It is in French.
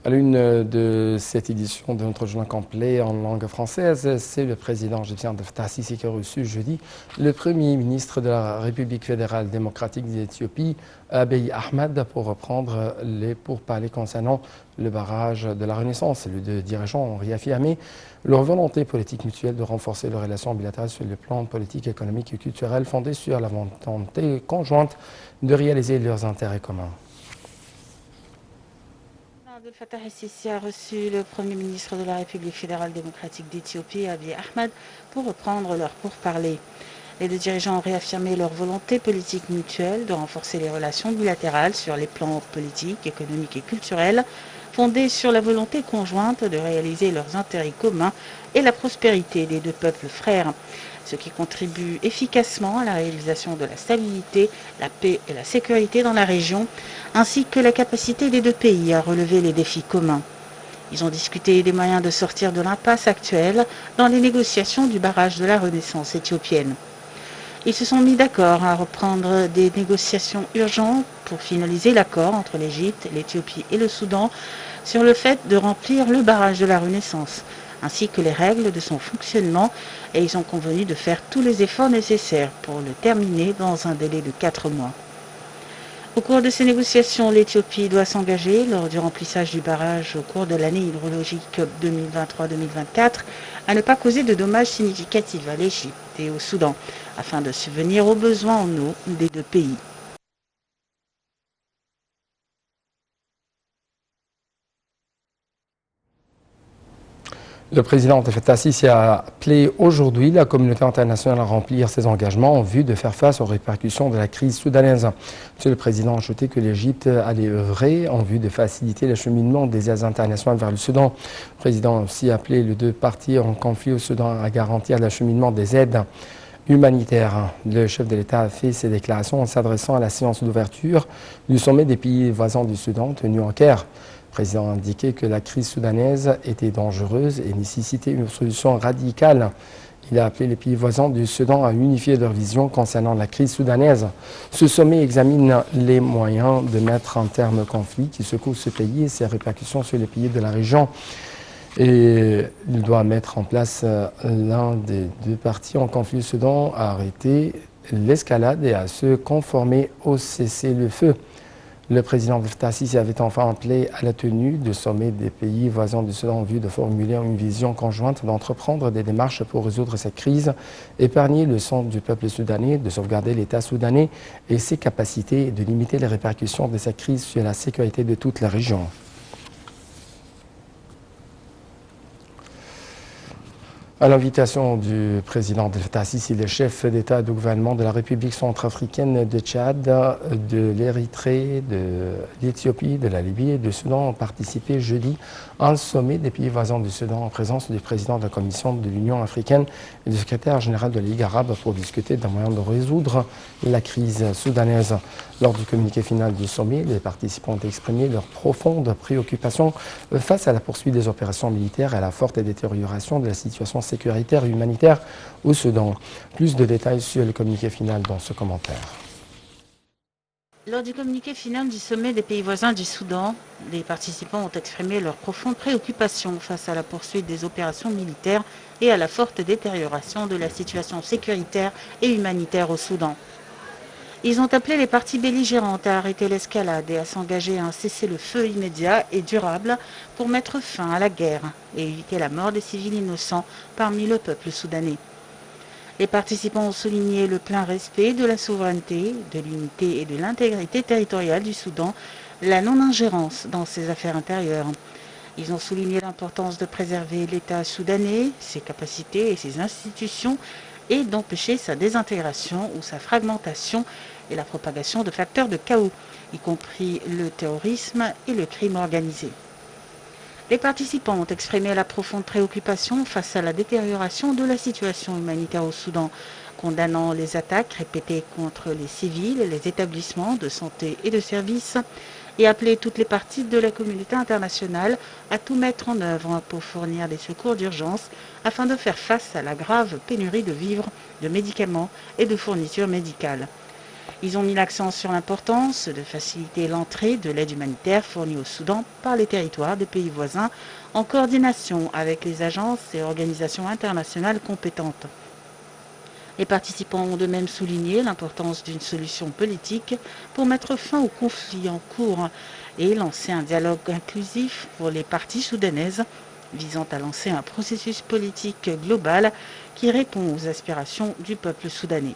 À l'une de cette édition de notre journal complet en langue française, c'est le président égyptien Abdel Fattah al-Sisi qui a reçu jeudi le premier ministre de la République fédérale démocratique d'Éthiopie, Abiy Ahmed, pour reprendre les pourparlers concernant le barrage de la Renaissance. Les deux dirigeants ont réaffirmé leur volonté politique mutuelle de renforcer leurs relations bilatérales sur le plan politique, économique et culturel fondées sur la volonté conjointe de réaliser leurs intérêts communs. Abdel Fattah el-Sisi a reçu le Premier ministre de la République fédérale démocratique d'Éthiopie, Abiy Ahmed, pour reprendre leurs pourparlers. Les deux dirigeants ont réaffirmé leur volonté politique mutuelle de renforcer les relations bilatérales sur les plans politiques, économiques et culturels, fondées sur la volonté conjointe de réaliser leurs intérêts communs et la prospérité des deux peuples frères, ce qui contribue efficacement à la réalisation de la stabilité, la paix et la sécurité dans la région, ainsi que la capacité des deux pays à relever les défis communs. Ils ont discuté des moyens de sortir de l'impasse actuelle dans les négociations du barrage de la Renaissance éthiopienne. Ils se sont mis d'accord à reprendre des négociations urgentes pour finaliser l'accord entre l'Égypte, l'Éthiopie et le Soudan sur le fait de remplir le barrage de la Renaissance, ainsi que les règles de son fonctionnement, et ils ont convenu de faire tous les efforts nécessaires pour le terminer dans un délai de 4 mois. Au cours de ces négociations, l'Éthiopie doit s'engager lors du remplissage du barrage au cours de l'année hydrologique 2023-2024 à ne pas causer de dommages significatifs à l'Égypte et au Soudan, afin de subvenir aux besoins en eau des deux pays. Le président Abdel Fattah al-Sisi a appelé aujourd'hui la communauté internationale à remplir ses engagements en vue de faire face aux répercussions de la crise soudanaise. Monsieur le président a ajouté que l'Égypte allait œuvrer en vue de faciliter l'acheminement des aides internationales vers le Soudan. Le président a aussi appelé les deux parties en conflit au Soudan à garantir l'acheminement des aides humanitaires. Le chef de l'État a fait ces déclarations en s'adressant à la séance d'ouverture du sommet des pays voisins du Soudan tenu en Caire. Le président a indiqué que la crise soudanaise était dangereuse et nécessitait une solution radicale. Il a appelé les pays voisins du Soudan à unifier leur vision concernant la crise soudanaise. Ce sommet examine les moyens de mettre un terme au conflit qui secoue ce pays et ses répercussions sur les pays de la région. Et il doit mettre en place l'un des deux parties en conflit au Soudan à arrêter l'escalade et à se conformer au cessez-le-feu. Le président Abdel Fattah al-Sisi avait enfin appelé à la tenue du sommet des pays voisins du Soudan en vue de formuler une vision conjointe d'entreprendre des démarches pour résoudre cette crise, épargner le sang du peuple soudanais, de sauvegarder l'État soudanais et ses capacités et de limiter les répercussions de cette crise sur la sécurité de toute la région. À l'invitation du président Abdel Fattah al-Sisi, les chefs d'État et de gouvernement de la République centrafricaine de Tchad, de l'Érythrée, de l'Éthiopie, de la Libye et du Soudan ont participé jeudi à un sommet des pays voisins du Soudan en présence du président de la Commission de l'Union africaine et du secrétaire général de la Ligue arabe pour discuter d'un moyen de résoudre la crise soudanaise. Lors du communiqué final du sommet, les participants ont exprimé leur profonde préoccupation face à la poursuite des opérations militaires et à la forte détérioration de la situation sécuritaire et humanitaire au Soudan. Plus de détails sur le communiqué final dans ce commentaire. Lors du communiqué final du sommet des pays voisins du Soudan, les participants ont exprimé leur profonde préoccupation face à la poursuite des opérations militaires et à la forte détérioration de la situation sécuritaire et humanitaire au Soudan. Ils ont appelé les parties belligérantes à arrêter l'escalade et à s'engager à un cessez-le-feu immédiat et durable pour mettre fin à la guerre et éviter la mort des civils innocents parmi le peuple soudanais. Les participants ont souligné le plein respect de la souveraineté, de l'unité et de l'intégrité territoriale du Soudan, la non-ingérence dans ses affaires intérieures. Ils ont souligné l'importance de préserver l'État soudanais, ses capacités et ses institutions, et d'empêcher sa désintégration ou sa fragmentation et la propagation de facteurs de chaos, y compris le terrorisme et le crime organisé. Les participants ont exprimé la profonde préoccupation face à la détérioration de la situation humanitaire au Soudan, condamnant les attaques répétées contre les civils, les établissements de santé et de services, et appelé toutes les parties de la communauté internationale à tout mettre en œuvre pour fournir des secours d'urgence afin de faire face à la grave pénurie de vivres, de médicaments et de fournitures médicales. Ils ont mis l'accent sur l'importance de faciliter l'entrée de l'aide humanitaire fournie au Soudan par les territoires des pays voisins en coordination avec les agences et organisations internationales compétentes. Les participants ont de même souligné l'importance d'une solution politique pour mettre fin au conflit en cours et lancer un dialogue inclusif pour les parties soudanaises, visant à lancer un processus politique global qui répond aux aspirations du peuple soudanais.